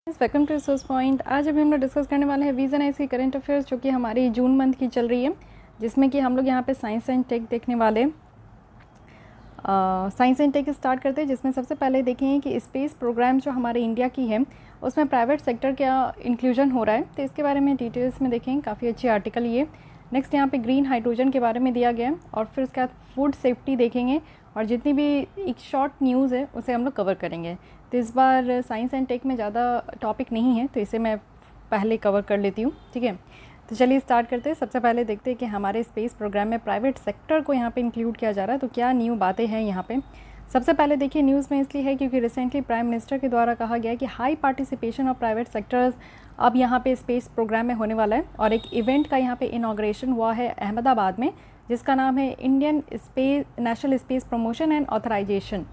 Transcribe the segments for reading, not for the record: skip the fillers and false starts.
Welcome to resource point. आज अभी हम लोग डिस्कस करने वाले हैं वीज़न ऐसी करंट अफेयर्स जो कि हमारी जून मंथ की चल रही है, जिसमें कि हम लोग यहाँ पे साइंस एंड टेक देखने वाले। साइंस एंड टेक स्टार्ट करते हैं, जिसमें सबसे पहले देखें कि स्पेस प्रोग्राम जो हमारे इंडिया की है उसमें प्राइवेट सेक्टर का इंक्लूजन हो रहा है, तो इसके बारे में डिटेल्स में देखें। काफ़ी अच्छी आर्टिकल ये। नेक्स्ट यहाँ पे ग्रीन हाइड्रोजन के बारे में दिया गया है, और फिर उसके बाद फूड सेफ्टी देखेंगे, और जितनी भी एक शॉर्ट न्यूज़ है उसे हम लोग कवर करेंगे। तो इस बार साइंस एंड टेक में ज़्यादा टॉपिक नहीं है, तो इसे मैं पहले कवर कर लेती हूँ, ठीक है। तो चलिए स्टार्ट करते हैं। सबसे पहले देखते हैं कि हमारे स्पेस प्रोग्राम में प्राइवेट सेक्टर को यहाँ पे इंक्लूड किया जा रहा है, तो क्या न्यू बातें हैं यहाँ पे। सबसे पहले देखिए, न्यूज़ में इसलिए है क्योंकि रिसेंटली प्राइम मिनिस्टर के द्वारा कहा गया है कि high participation of private sectors अब यहाँ पे स्पेस प्रोग्राम में होने वाला है, और एक इवेंट का यहाँ पे इनाग्रेशन हुआ है अहमदाबाद में, जिसका नाम है Indian space national space promotion and authorisation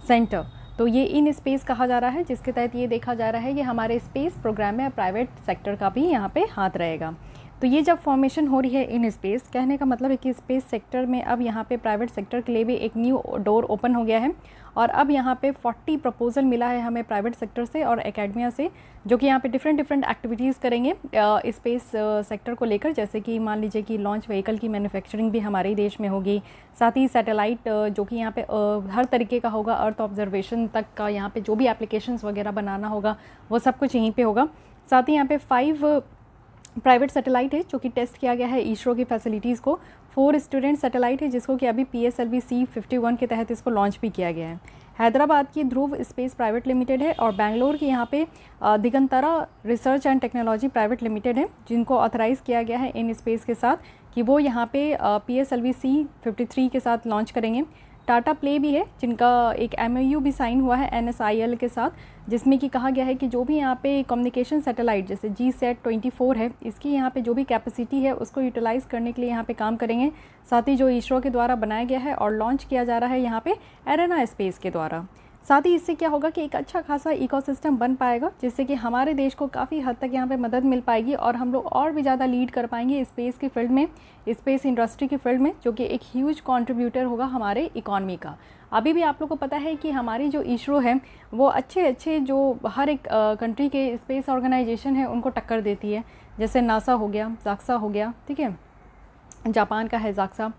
centre. तो ये इन स्पेस कहा जा रहा है, जिसके तहत ये देखा जा रहा है कि हमारे स्पेस प्रोग्राम में प्राइवेट सेक्टर का भी यहाँ पे हाथ रहेगा। तो ये जब फॉर्मेशन हो रही है इन स्पेस, कहने का मतलब है कि स्पेस सेक्टर में अब यहाँ पे प्राइवेट सेक्टर के लिए भी एक न्यू डोर ओपन हो गया है, और अब यहाँ पे 40 प्रपोजल मिला है हमें प्राइवेट सेक्टर से और एकेडमिया से, जो कि यहाँ पे डिफरेंट एक्टिविटीज़ करेंगे स्पेस सेक्टर को लेकर। जैसे कि मान लीजिए कि लॉन्च व्हीकल की मैन्युफैक्चरिंग भी हमारे देश में होगी, साथ ही सैटेलाइट जो कि यहाँ पे हर तरीके का होगा, अर्थ ऑब्जर्वेशन तक का, यहाँ पे जो भी एप्लीकेशंस वगैरह बनाना होगा वो सब कुछ यहीं पे होगा। साथ ही यहाँ पे 5 प्राइवेट सैटेलाइट है जो कि टेस्ट किया गया है इसरो की फैसिलिटीज़ को। 4 स्टूडेंट सैटेलाइट है जिसको कि अभी PSLV C51 के तहत इसको लॉन्च भी किया गया है। हैदराबाद की ध्रुव स्पेस प्राइवेट लिमिटेड है, और बेंगलोर की यहाँ पे Digantara research and technology private limited है, जिनको ऑथराइज़ किया गया है इन स्पेस के साथ कि वो यहाँ पे PSLV C53 के साथ लॉन्च करेंगे। टाटा प्ले भी है, जिनका एक MOU भी साइन हुआ है NSIL के साथ, जिसमें कि कहा गया है कि जो भी यहाँ पे कम्युनिकेशन सैटेलाइट जैसे GSAT-24 है, इसकी यहाँ पे जो भी कैपेसिटी है उसको यूटिलाइज़ करने के लिए यहाँ पे काम करेंगे। साथ ही जो इसरो के द्वारा बनाया गया है और लॉन्च किया जा रहा है यहाँ पे एरेना स्पेस के द्वारा। साथ ही इससे क्या होगा कि एक अच्छा खासा इकोसिस्टम बन पाएगा, जिससे कि हमारे देश को काफ़ी हद तक यहाँ पे मदद मिल पाएगी, और हम लोग और भी ज़्यादा लीड कर पाएंगे स्पेस की फील्ड में, स्पेस इंडस्ट्री की फील्ड में, जो कि एक ह्यूज कंट्रीब्यूटर होगा हमारे इकॉनमी का। अभी भी आप लोग को पता है कि हमारी जो इसरो है वो अच्छे जो हर एक कंट्री के स्पेस ऑर्गेनाइजेशन है उनको टक्कर देती है। जैसे नासा हो गया, जाक्सा हो गया, ठीक है, जापान का है जाक्सा।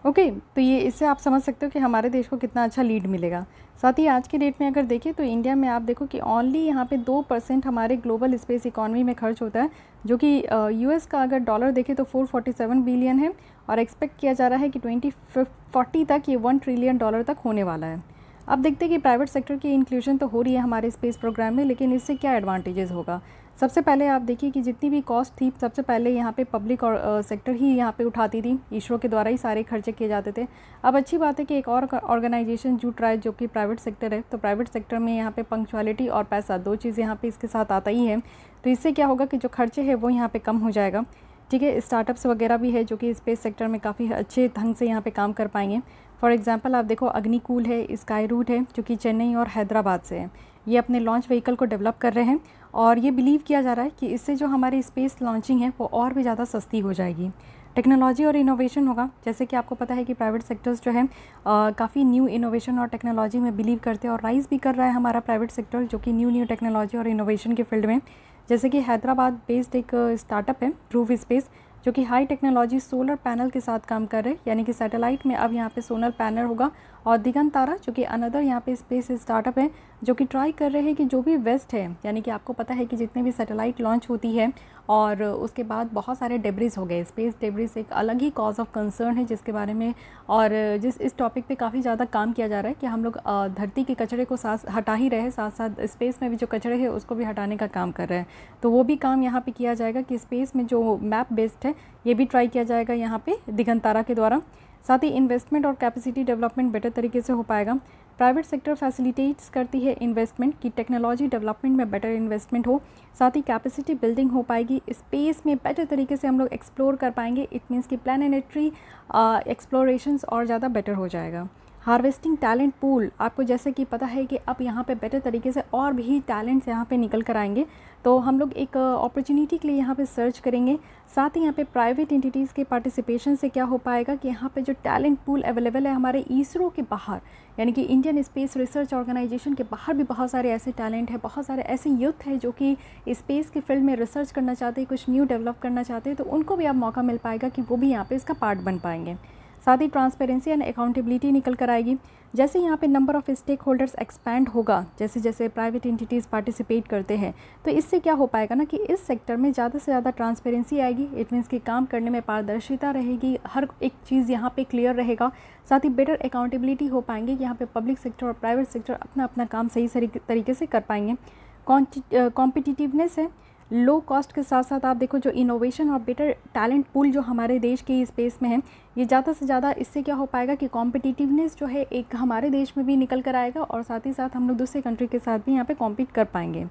ओके, तो ये इससे आप समझ सकते हो कि हमारे देश को कितना अच्छा लीड मिलेगा। साथ ही आज की डेट में अगर देखें तो इंडिया में आप देखो कि ओनली यहाँ पे 2% हमारे ग्लोबल स्पेस इकॉनमी में खर्च होता है, जो कि US का अगर डॉलर देखें तो 447 बिलियन है, और एक्सपेक्ट किया जा रहा है कि 2040 तक ये $1 ट्रिलियन तक होने वाला है। अब देखते हैं कि प्राइवेट सेक्टर की इंक्लूजन तो हो रही है हमारे स्पेस प्रोग्राम में, लेकिन इससे क्या एडवांटेजेस होगा। सबसे पहले आप देखिए कि जितनी भी कॉस्ट थी सबसे पहले यहाँ पे पब्लिक और सेक्टर ही यहाँ पे उठाती थी, इसरो के द्वारा ही सारे खर्चे किए जाते थे। अब अच्छी बात है कि एक और ऑर्गेनाइजेशन जुट रहा है जो कि प्राइवेट सेक्टर है, तो प्राइवेट सेक्टर में यहाँ पे पंक्चुअलिटी और पैसा, 2 चीज़ यहाँ पे इसके साथ आता ही है। तो इससे क्या होगा कि जो खर्चे हैं वो यहाँ पर कम हो जाएगा, ठीक है। स्टार्टअप्स वगैरह भी है जो कि स्पेस सेक्टर में काफ़ी अच्छे ढंग से यहाँ पे काम कर पाएंगे। फॉर एग्जांपल आप देखो, अग्निकूल है, स्काई रूट है, जो कि चेन्नई और हैदराबाद से है। ये अपने लॉन्च व्हीकल को डेवलप कर रहे हैं, और ये बिलीव किया जा रहा है कि इससे जो हमारी स्पेस लॉन्चिंग है वो और भी ज़्यादा सस्ती हो जाएगी। टेक्नोलॉजी और इनोवेशन होगा, जैसे कि आपको पता है कि प्राइवेट सेक्टर्स जो है काफ़ी न्यू इनोवेशन और टेक्नोलॉजी में बिलीव करते हैं, और राइज भी कर रहा है हमारा प्राइवेट सेक्टर, जो कि न्यू टेक्नोलॉजी और इनोवेशन के फील्ड में। जैसे कि हैदराबाद बेस्ड एक स्टार्टअप है ध्रुव स्पेस, जो कि हाई टेक्नोलॉजी सोलर पैनल के साथ काम कर रहे हैं, यानी कि सैटेलाइट में अब यहाँ पे सोलर पैनल होगा। और दिगंतारा जो कि अनदर यहाँ पे स्पेस स्टार्टअप है, जो कि ट्राई कर रहे हैं कि जो भी वेस्ट है, यानी कि आपको पता है कि जितने भी सैटेलाइट लॉन्च होती है और उसके बाद बहुत सारे डेब्रिस हो गए, स्पेस डेब्रिस एक अलग ही कॉज ऑफ कंसर्न है, जिसके बारे में और इस टॉपिक पे काफ़ी ज़्यादा काम किया जा रहा है कि हम लोग धरती के कचरे को साथ हटा ही रहे, साथ साथ स्पेस में भी जो कचरे हैं उसको भी हटाने का काम कर रहे हैं। तो वो भी काम यहाँ पे किया जाएगा कि स्पेस में जो मैप बेस्ड है ये भी ट्राई किया जाएगा यहाँ पे दिगंतारा के द्वारा। साथ ही इन्वेस्टमेंट और कैपेसिटी डेवलपमेंट बेटर तरीके से हो पाएगा। प्राइवेट सेक्टर फैसिलिटेट्स करती है इन्वेस्टमेंट की, टेक्नोलॉजी डेवलपमेंट में बेटर इन्वेस्टमेंट हो, साथ ही कैपेसिटी बिल्डिंग हो पाएगी, स्पेस में बेटर तरीके से हम लोग एक्सप्लोर कर पाएंगे। इट मीन्स कि प्लानिनेटरी एक्सप्लोरेशंस और ज़्यादा बेटर हो जाएगा। हार्वेस्टिंग टैलेंट पूल, आपको जैसे कि पता है कि अब यहाँ पे बेटर तरीके से और भी टैलेंट्स यहाँ पे निकल कर आएंगे, तो हम लोग एक अपॉर्चुनिटी के लिए यहाँ पे सर्च करेंगे। साथ ही यहाँ पे प्राइवेट एंटिटीज़ के पार्टिसिपेशन से क्या हो पाएगा कि यहाँ पे जो टैलेंट पूल अवेलेबल है हमारे इसरो के बाहर, यानी कि इंडियन स्पेस रिसर्च ऑर्गेनाइजेशन के बाहर भी बहुत सारे ऐसे टैलेंट हैं, बहुत सारे ऐसे यूथ हैं जो कि स्पेस के फील्ड में रिसर्च करना चाहते हैं, कुछ न्यू डेवलप करना चाहते हैं, तो उनको भी अब मौका मिल पाएगा कि वो भी यहाँ पे इसका पार्ट बन पाएंगे। साथ ही ट्रांसपेरेंसी एंड अकाउंटेबिलिटी निकल कर आएगी। जैसे यहाँ पे number of stakeholders expand होगा, जैसे जैसे प्राइवेट एंटिटीज़ पार्टिसिपेट करते हैं, तो इससे क्या हो पाएगा ना कि इस सेक्टर में ज़्यादा से ज़्यादा ट्रांसपेरेंसी आएगी। इट मीन्स कि काम करने में पारदर्शिता रहेगी, हर एक चीज़ यहाँ पे क्लियर रहेगा। साथ ही बेटर अकाउंटेबिलिटी हो पाएंगे, यहाँ पे पब्लिक सेक्टर और प्राइवेट सेक्टर अपना अपना काम सही तरीके से कर पाएंगे। कॉम्पिटिटिवनेस है, लो कॉस्ट के साथ साथ आप देखो जो इनोवेशन और बेटर टैलेंट पूल जो हमारे देश के स्पेस में है, ये ज़्यादा से ज़्यादा इससे क्या हो पाएगा कि कॉम्पिटिटिवनेस जो है एक हमारे देश में भी निकल कर आएगा, और साथ ही साथ हम लोग दूसरे कंट्री के साथ भी यहाँ पे कॉम्पीट कर पाएंगे।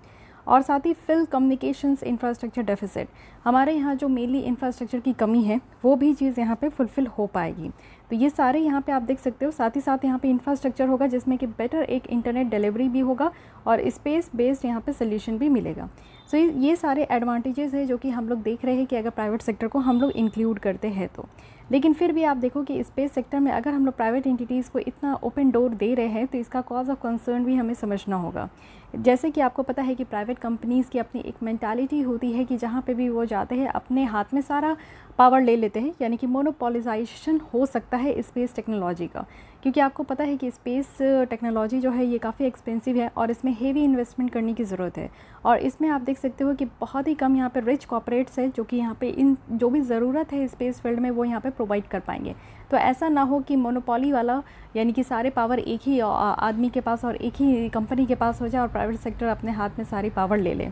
और साथ ही फिल कम्युनिकेशंस इंफ्रास्ट्रक्चर डेफिसिट, हमारे यहाँ जो मेनली इंफ्रास्ट्रक्चर की कमी है वो भी चीज़ यहाँ पे फुलफ़िल हो पाएगी। तो ये सारे यहाँ पे आप देख सकते हो। साथ ही साथ यहाँ पे इंफ्रास्ट्रक्चर होगा जिसमें कि बेटर एक इंटरनेट डिलीवरी भी होगा और स्पेस बेस्ड यहाँ पे सोल्यूशन भी मिलेगा। सो ये सारे एडवांटेजेस है जो कि हम लोग देख रहे हैं कि अगर प्राइवेट सेक्टर को हम लोग इंक्लूड करते हैं तो। लेकिन फिर भी आप देखो कि स्पेस सेक्टर में अगर हम लोग प्राइवेट एंटिटीज़ को इतना ओपन डोर दे रहे हैं तो इसका कॉज ऑफ कंसर्न भी हमें समझना होगा। जैसे कि आपको पता है कि प्राइवेट कंपनीज़ की अपनी एक मेंटालिटी होती है कि जहाँ पे भी वो जाते हैं अपने हाथ में सारा पावर ले लेते हैं, यानी कि मोनोपोलिजाइजेशन हो सकता है स्पेस टेक्नोलॉजी का। क्योंकि आपको पता है कि स्पेस टेक्नोलॉजी जो है ये काफ़ी एक्सपेंसिव है और इसमें हेवी इन्वेस्टमेंट करने की ज़रूरत है। और इसमें आप देख सकते हो कि बहुत ही कम यहाँ पे रिच कॉर्पोरेट्स है जो कि यहाँ पे इन जो भी ज़रूरत है स्पेस फील्ड में वो यहाँ पे प्रोवाइड कर पाएंगे। तो ऐसा ना हो कि मोनोपोली वाला, यानी कि सारे पावर एक ही आदमी के पास और एक ही कंपनी के पास हो जाए और प्राइवेट सेक्टर अपने हाथ में सारी पावर ले ले।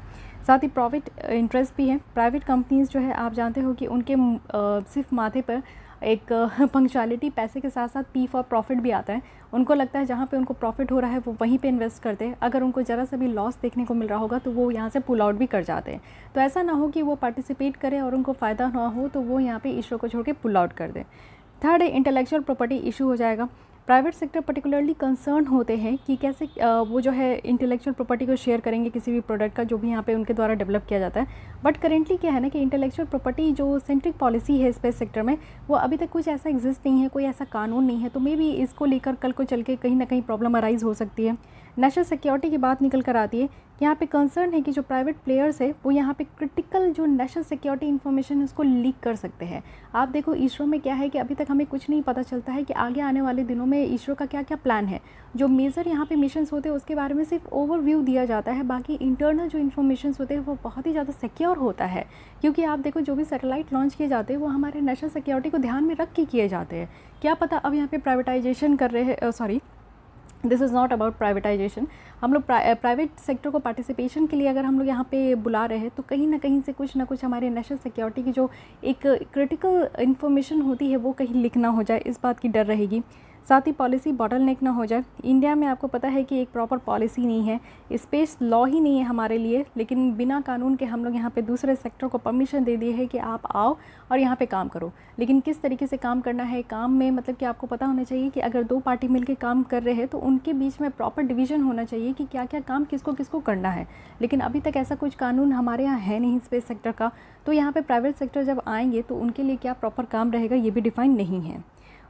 साथ ही प्रॉफिट इंटरेस्ट भी है। प्राइवेट कंपनीज़ जो है आप जानते हो कि उनके सिर्फ माथे पर एक पंक्चुअलिटी पैसे के साथ साथ पी फॉर प्रॉफिट भी आता है। उनको लगता है जहाँ पे उनको प्रॉफिट हो रहा है वो वहीं पे इन्वेस्ट करते हैं। अगर उनको ज़रा सा भी लॉस देखने को मिल रहा होगा तो वो यहाँ से पुल आउट भी कर जाते हैं। तो ऐसा ना हो कि वो पार्टिसिपेट करें और उनको फ़ायदा ना हो तो वो यहाँ पे इसरो को छोड़ के पुल आउट कर दें। थर्ड है इंटेलेक्चुअल प्रॉपर्टी इशू हो जाएगा। प्राइवेट सेक्टर पर्टिकुलरली कंसर्न होते हैं कि कैसे वो जो है इंटेलेक्चुअल प्रॉपर्टी को शेयर करेंगे किसी भी प्रोडक्ट का जो भी यहाँ पे उनके द्वारा डेवलप किया जाता है। बट करेंटली क्या है ना कि इंटेलेक्चुअल प्रॉपर्टी जो सेंट्रिक पॉलिसी है स्पेस सेक्टर में वो अभी तक कुछ ऐसा एग्जिस्ट नहीं है, कोई ऐसा कानून नहीं है। तो मे बी इसको लेकर कल को चल के कहीं ना कहीं प्रॉब्लम अराइज हो सकती है। नेशनल सिक्योरिटी की बात निकल कर आती है। यहाँ पे कंसर्न है कि जो प्राइवेट प्लेयर्स है वो यहाँ पे क्रिटिकल जो नेशनल सिक्योरिटी इन्फॉर्मेशन है उसको लीक कर सकते हैं। आप देखो इसरो में क्या है कि अभी तक हमें कुछ नहीं पता चलता है कि आगे आने वाले दिनों में इसरो का क्या क्या प्लान है। जो मेजर यहाँ पे मिशंस होते हैं उसके बारे में सिर्फ ओवरव्यू दिया जाता है, बाकी इंटरनल जो इन्फॉर्मेशन होते हैं वो बहुत ही ज़्यादा सिक्योर होता है। क्योंकि आप देखो जो भी सैटेलाइट लॉन्च किए जाते हैं वो हमारे नेशनल सिक्योरिटी को ध्यान में रख के किए जाते हैं। क्या पता अब यहाँ पे प्राइवेटाइजेशन कर रहे हैं, sorry this is not about privatisation. हम लोग प्राइवेट सेक्टर को पार्टिसिपेशन के लिए अगर हम लोग यहाँ पे बुला रहे हैं तो कहीं ना कहीं से कुछ ना कुछ हमारे नेशनल सिक्योरिटी की जो एक क्रिटिकल इन्फॉर्मेशन होती है वो कहीं लीक ना हो जाए, इस बात की डर रहेगी। साथ ही पॉलिसी बॉटलनेक ना हो जाए। इंडिया में आपको पता है कि एक प्रॉपर पॉलिसी नहीं है, स्पेस लॉ ही नहीं है हमारे लिए, लेकिन बिना कानून के हम लोग यहाँ पे दूसरे सेक्टर को परमिशन दे दिए है कि आप आओ और यहाँ पे काम करो। लेकिन किस तरीके से काम करना है काम में, मतलब कि आपको पता होना चाहिए कि अगर दो पार्टी मिलकर काम कर रहे हैं तो उनके बीच में प्रॉपर डिवीज़न होना चाहिए कि क्या क्या काम किसको किसको करना है। लेकिन अभी तक ऐसा कुछ कानून हमारे यहाँ है नहीं स्पेस सेक्टर का। तो यहाँ पे प्राइवेट सेक्टर जब आएंगे तो उनके लिए क्या प्रॉपर काम रहेगा ये भी डिफाइन नहीं है।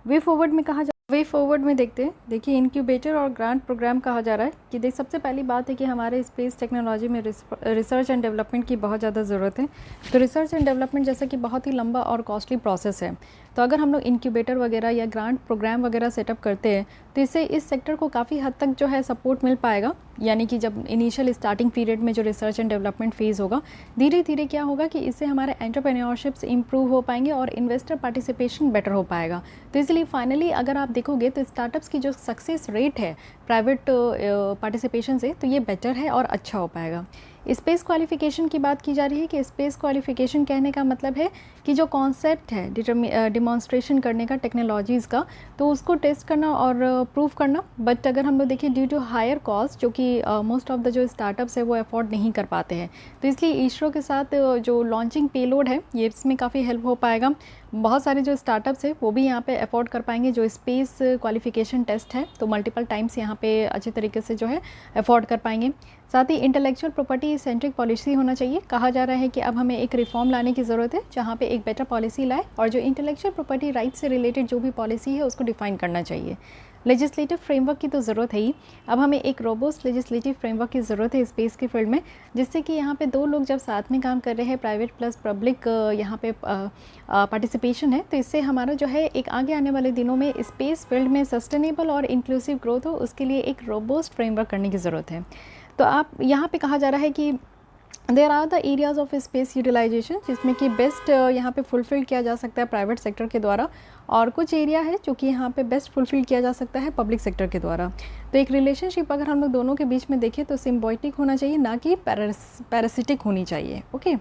वे फॉरवर्ड में कहा वे फॉरवर्ड में देखते हैं, देखिए इनक्यूबेटर और ग्रांट प्रोग्राम कहा जा रहा है कि देख सबसे पहली बात है कि हमारे स्पेस टेक्नोलॉजी में रिसर्च एंड डेवलपमेंट की बहुत ज़्यादा ज़रूरत है। तो रिसर्च एंड डेवलपमेंट जैसा कि बहुत ही लंबा और कॉस्टली प्रोसेस है, तो अगर हम लोग इनक्यूबेटर वगैरह या ग्रांट प्रोग्राम वगैरह सेटअप करते हैं तो इससे इस सेक्टर को काफ़ी हद तक जो है सपोर्ट मिल पाएगा। यानी कि जब इनिशियल स्टार्टिंग पीरियड में जो रिसर्च एंड डेवलपमेंट फेज़ होगा, धीरे धीरे क्या होगा कि इससे हमारे एंटरप्रेन्योरशिप्स इंप्रूव हो पाएंगे और इन्वेस्टर पार्टिसिपेशन बेटर हो पाएगा। तो इसलिए फाइनली अगर आप देखोगे तो स्टार्टअप्स की जो सक्सेस रेट है प्राइवेट पार्टिसिपेशन से, तो ये बेटर है और अच्छा हो पाएगा। स्पेस क्वालिफिकेशन की बात की जा रही है कि स्पेस क्वालिफिकेशन कहने का मतलब है कि जो कॉन्सेप्ट है डिमॉन्स्ट्रेशन करने का टेक्नोलॉजीज़ का, तो उसको टेस्ट करना और प्रूव करना। बट अगर हम लोग देखें ड्यू टू हायर कॉस्ट, जो कि मोस्ट ऑफ द जो स्टार्टअप्स है वो अफोर्ड नहीं कर पाते हैं, तो इसलिए इसरो के साथ जो लॉन्चिंग पेलोड है ये इसमें काफ़ी हेल्प हो पाएगा। बहुत सारे जो स्टार्टअप्स है वो भी यहाँ पे अफोर्ड कर पाएंगे जो स्पेस क्वालिफिकेशन टेस्ट है, तो मल्टीपल टाइम्स यहाँ पे अच्छे तरीके से जो है अफोर्ड कर पाएंगे। साथ ही इंटेलेक्चुअल प्रॉपर्टी सेंट्रिक पॉलिसी होना चाहिए। कहा जा रहा है कि अब हमें एक रिफॉर्म लाने की ज़रूरत है जहाँ पे एक बेटर पॉलिसी लाए और जो इंटेलेक्चुअल प्रॉपर्टी राइट से रिलेटेड जो भी पॉलिसी है उसको डिफाइन करना चाहिए। लेजिस्लेटिव फ्रेमवर्क की तो ज़रूरत है ही, अब हमें एक रोबोस्ट लेजिस्लेटिव फ्रेमवर्क की ज़रूरत है स्पेस के फील्ड में, जिससे कि यहाँ पे दो लोग जब साथ में काम कर रहे हैं, प्राइवेट प्लस पब्लिक यहाँ पे पार्टिसिपेशन है, तो इससे हमारा जो है एक आगे आने वाले दिनों में स्पेस फील्ड में सस्टेनेबल और इंक्लूसिव ग्रोथ हो, उसके लिए एक रोबोस्ट फ्रेमवर्क करने की ज़रूरत है। तो आप यहाँ पे कहा जा रहा है कि there are the areas of space utilisation, जिसमें कि बेस्ट यहाँ पे फुलफिल किया जा सकता है प्राइवेट सेक्टर के द्वारा, और कुछ एरिया है जो कि यहाँ पे बेस्ट फुलफिल किया जा सकता है पब्लिक सेक्टर के द्वारा। तो एक रिलेशनशिप अगर हम लोग दोनों के बीच में देखें तो सिम्बायोटिक होना चाहिए, ना कि पैरासिटिक होनी चाहिए। ओके,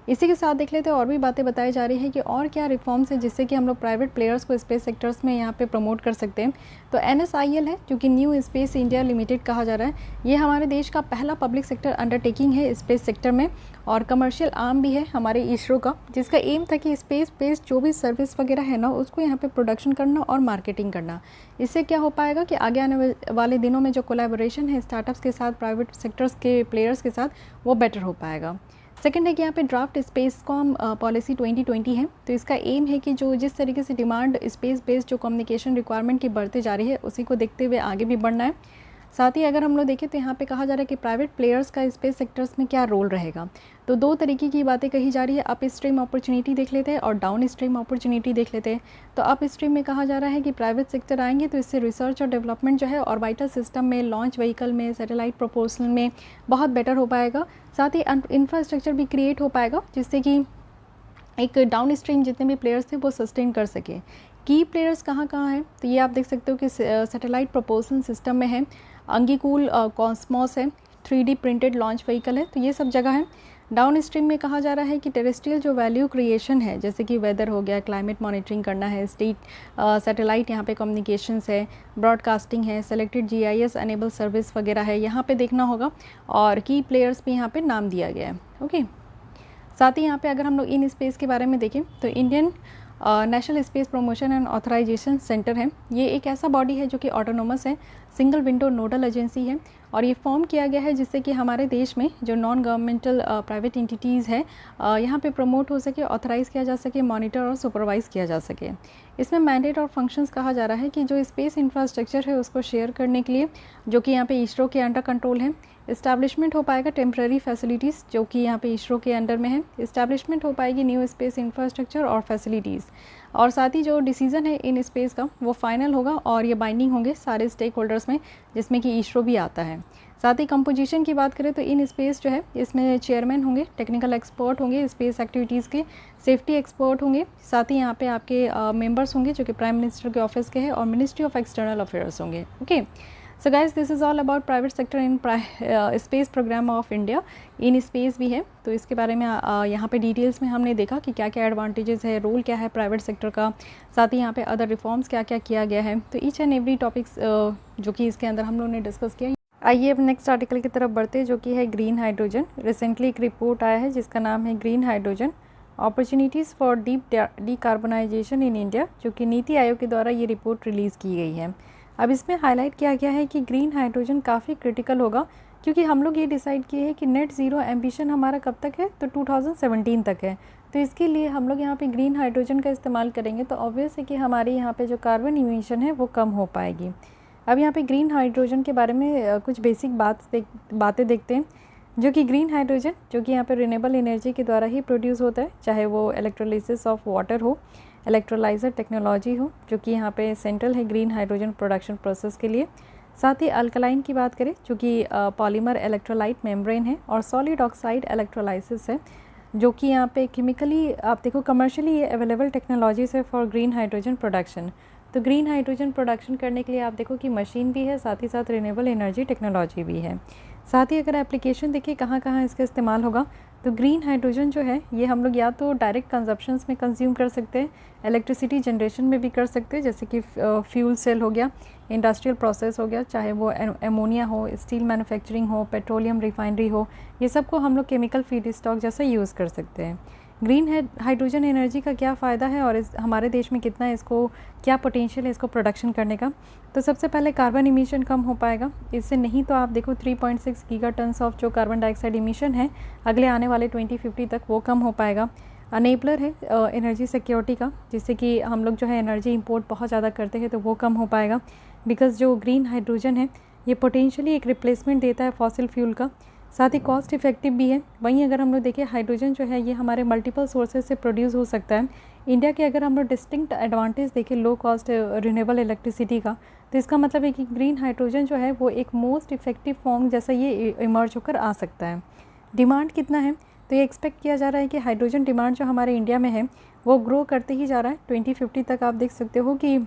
इसी के साथ देख लेते हैं और भी बातें बताई जा रही है कि और क्या रिफॉर्म्स है जिससे कि हम लोग प्राइवेट प्लेयर्स को स्पेस सेक्टर्स में यहाँ पे प्रमोट कर सकते हैं। तो NSIL है जो कि न्यू स्पेस इंडिया लिमिटेड कहा जा रहा है, ये हमारे देश का पहला पब्लिक सेक्टर अंडरटेकिंग है स्पेस सेक्टर में, और कमर्शियल आर्म भी है हमारे इसरो का, जिसका एम था कि स्पेस बेस्ड जो भी सर्विस वगैरह है ना उसको यहाँ पे प्रोडक्शन करना और मार्केटिंग करना। इससे क्या हो पाएगा कि आगे आने वाले दिनों में जो कोलैबोरेशन है स्टार्टअप्स के साथ, प्राइवेट सेक्टर्स के प्लेयर्स के साथ, वो बेटर हो पाएगा। सेकंड है कि यहाँ पे ड्राफ्ट स्पेसकॉम पॉलिसी 2020 है, तो इसका एम है कि जो जिस तरीके से डिमांड स्पेस बेस्ड जो कम्युनिकेशन रिक्वायरमेंट की बढ़ते जा रही है उसी को देखते हुए आगे भी बढ़ना है। साथ ही अगर हम लोग देखें तो यहाँ पे कहा जा रहा है कि प्राइवेट प्लेयर्स का स्पेस सेक्टर्स में क्या रोल रहेगा। तो दो तरीके की बातें कही जा रही है, अप स्ट्रीम अपॉर्चुनिटी देख लेते हैं और डाउन स्ट्रीम अपॉर्चुनिटी देख लेते हैं। तो अप स्ट्रीम में कहा जा रहा है कि प्राइवेट सेक्टर आएंगे तो इससे रिसर्च और डेवलपमेंट जो है ऑर्बिटल सिस्टम में, लॉन्च व्हीकल में, सैटेलाइट प्रपोजल में बहुत बेटर हो पाएगा। साथ ही इंफ्रास्ट्रक्चर भी क्रिएट हो पाएगा जिससे कि एक डाउन स्ट्रीम जितने भी प्लेयर्स थे वो सस्टेन कर सके। की प्लेयर्स कहाँ कहाँ हैं, तो ये आप देख सकते हो कि सैटेलाइट प्रपोजल सिस्टम में है, अंगीकूल कॉस्मोस है, 3D प्रिंटेड लॉन्च व्हीकल है, तो ये सब जगह है। डाउन स्ट्रीम में कहा जा रहा है कि टेरेस्ट्रियल जो वैल्यू क्रिएशन है, जैसे कि वेदर हो गया, क्लाइमेट मॉनिटरिंग करना है, स्टेट सैटेलाइट यहाँ पे कम्युनिकेशंस है, ब्रॉडकास्टिंग है, सेलेक्टेड GIS अनेबल सर्विस वगैरह है, यहाँ पे देखना होगा। और की प्लेयर्स भी यहाँ पे नाम दिया गया है। ओके, साथ ही यहाँ पे अगर हम लोग इन स्पेस के बारे में देखें तो Indian national space promotion and authorisation centre है, ये एक ऐसा बॉडी है जो कि ऑटोनोमस है, सिंगल विंडो नोडल एजेंसी है, और ये फॉर्म किया गया है जिससे कि हमारे देश में जो नॉन गवर्नमेंटल प्राइवेट एंटिटीज़ है यहाँ पे प्रमोट हो सके, ऑथराइज़ किया जा सके, मॉनिटर और सुपरवाइज़ किया जा सके। इसमें मैंडेट और फंक्शंस कहा जा रहा है कि जो स्पेस इंफ्रास्ट्रक्चर है उसको शेयर करने के लिए, जो कि यहाँ पे इसरो के अंडर कंट्रोल है, इस्टेब्लिशमेंट हो पाएगा टेम्प्रेरी फैसिलिटीज़ जो कि यहाँ पे इसरो के अंडर में है, इस्टेब्लिशमेंट हो पाएगी न्यू स्पेस इंफ्रास्ट्रक्चर और फैसिलिटीज़, और साथ ही जो डिसीजन है इन स्पेस का वो फाइनल होगा और ये बाइंडिंग होंगे सारे स्टेक होल्डर्स में, जिसमें कि इसरो भी आता है। साथ ही कंपोजिशन की बात करें तो इन स्पेस जो है इसमें चेयरमैन होंगे, टेक्निकल एक्सपर्ट होंगे स्पेस एक्टिविटीज़ के, सेफ्टी एक्सपर्ट होंगे, साथ ही यहाँ पे आपके मेंबर्स होंगे जो कि प्राइम मिनिस्टर के ऑफिस के हैं, और मिनिस्ट्री ऑफ एक्सटर्नल अफेयर्स होंगे। Okay, so guys this is all about private sector in space programme of India. In space भी है, तो इसके बारे में यहाँ पे डिटेल्स में हमने देखा कि क्या क्या एडवांटेजेस है, रोल क्या है प्राइवेट सेक्टर का, साथ ही यहाँ पे अदर रिफॉर्म्स क्या क्या किया गया है। तो ईच एंड एवरी टॉपिक्स जो कि इसके अंदर हम लोगों ने डिस्कस किया। आइए अब नेक्स्ट आर्टिकल की तरफ बढ़ते हैं जो कि है ग्रीन हाइड्रोजन। रिसेंटली एक रिपोर्ट आया है जिसका नाम है green hydrogen opportunities for deep decarbonisation in India, जो कि नीति आयोग के द्वारा ये रिपोर्ट रिलीज़ की गई है। अब इसमें हाईलाइट किया गया है कि ग्रीन हाइड्रोजन काफ़ी क्रिटिकल होगा, क्योंकि हम लोग ये डिसाइड किए हैं कि नेट ज़ीरो एम्बिशन हमारा कब तक है, तो 2017 तक है। तो इसके लिए हम लोग यहाँ पे ग्रीन हाइड्रोजन का इस्तेमाल करेंगे तो ऑब्वियस है कि हमारे यहाँ पे जो कार्बन इमिशन है वो कम हो पाएगी। अब यहाँ पे ग्रीन हाइड्रोजन के बारे में कुछ बेसिक बातें देखते हैं, जो कि ग्रीन हाइड्रोजन जो कि यहाँ पे रिन्यूएबल एनर्जी के द्वारा ही प्रोड्यूस होता है, चाहे वो इलेक्ट्रोलिसिस ऑफ वाटर हो, इलेक्ट्रोलाइज़र टेक्नोलॉजी हो, जो कि यहाँ पे सेंट्रल है ग्रीन हाइड्रोजन प्रोडक्शन प्रोसेस के लिए। साथ ही अल्कलाइन की बात करें जो कि पॉलीमर इलेक्ट्रोलाइट मेम्ब्रेन है, और सॉलिड ऑक्साइड इलेक्ट्रोलाइसिस है, जो कि यहाँ पे केमिकली आप देखो कमर्शियली ये अवेलेबल टेक्नोलॉजीज है फॉर ग्रीन हाइड्रोजन प्रोडक्शन। तो ग्रीन हाइड्रोजन प्रोडक्शन करने के लिए आप देखो कि मशीन भी है, साथ ही साथ रिन्यूएबल एनर्जी टेक्नोलॉजी भी है। साथ ही अगर एप्लीकेशन देखिए कहाँ कहाँ इसका इस्तेमाल होगा, तो ग्रीन हाइड्रोजन जो है ये हम लोग या तो डायरेक्ट कंजप्शंस में कंज्यूम कर सकते हैं, इलेक्ट्रिसिटी जनरेशन में भी कर सकते हैं, जैसे कि फ्यूल सेल हो गया, इंडस्ट्रियल प्रोसेस हो गया, चाहे वो एमोनिया हो, स्टील मैन्युफैक्चरिंग हो, पेट्रोलियम रिफाइनरी हो, ये सब को हम लोग केमिकल फीड स्टॉक जैसा यूज़ कर सकते हैं। ग्रीन हाइड्रोजन एनर्जी का क्या फ़ायदा है और हमारे देश में कितना इसको क्या पोटेंशियल है इसको प्रोडक्शन करने का। तो सबसे पहले कार्बन इमिशन कम हो पाएगा, इससे नहीं तो आप देखो 3.6 गीगा टन्स ऑफ जो कार्बन डाइऑक्साइड इमिशन है अगले आने वाले 2050 तक वो कम हो पाएगा। अनेबलर है एनर्जी सिक्योरिटी का, जिससे कि हम लोग जो है एनर्जी इंपोर्ट बहुत ज़्यादा करते हैं तो वो कम हो पाएगा, बिकॉज़ जो ग्रीन हाइड्रोजन है ये पोटेंशियली एक रिप्लेसमेंट देता है फॉसिल फ्यूल का। साथ ही कॉस्ट इफेक्टिव भी है। वहीं अगर हम लोग देखें हाइड्रोजन जो है ये हमारे मल्टीपल सोर्सेज से प्रोड्यूस हो सकता है। इंडिया के अगर हम लोग डिस्टिंक्ट एडवांटेज देखें लो कॉस्ट रिन्यूएबल इलेक्ट्रिसिटी का, तो इसका मतलब है कि ग्रीन हाइड्रोजन जो है वो एक मोस्ट इफेक्टिव फॉर्म जैसा ये इमर्ज होकर आ सकता है। डिमांड कितना है, तो ये एक्सपेक्ट किया जा रहा है कि हाइड्रोजन डिमांड जो हमारे इंडिया में है वो ग्रो करते ही जा रहा है। 2050 तक आप देख सकते हो कि